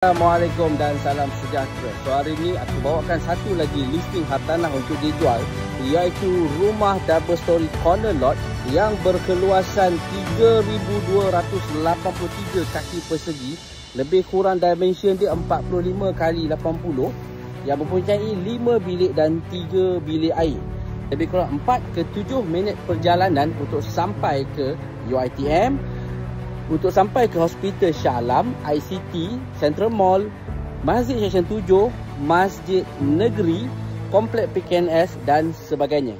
Assalamualaikum dan salam sejahtera. So hari ini aku bawakan satu lagi listing hartanah untuk dijual, iaitu rumah double story corner lot yang berkeluasan 3,283 kaki persegi. Lebih kurang dimension dia 45 x 80 yang mempunyai 5 bilik dan 3 bilik air. Lebih kurang 4 ke 7 minit perjalanan untuk sampai ke UiTM, untuk sampai ke Hospital Shah Alam, ICT, Central Mall, Masjid Seksyen 7, Masjid Negeri, Komplek PKNS dan sebagainya.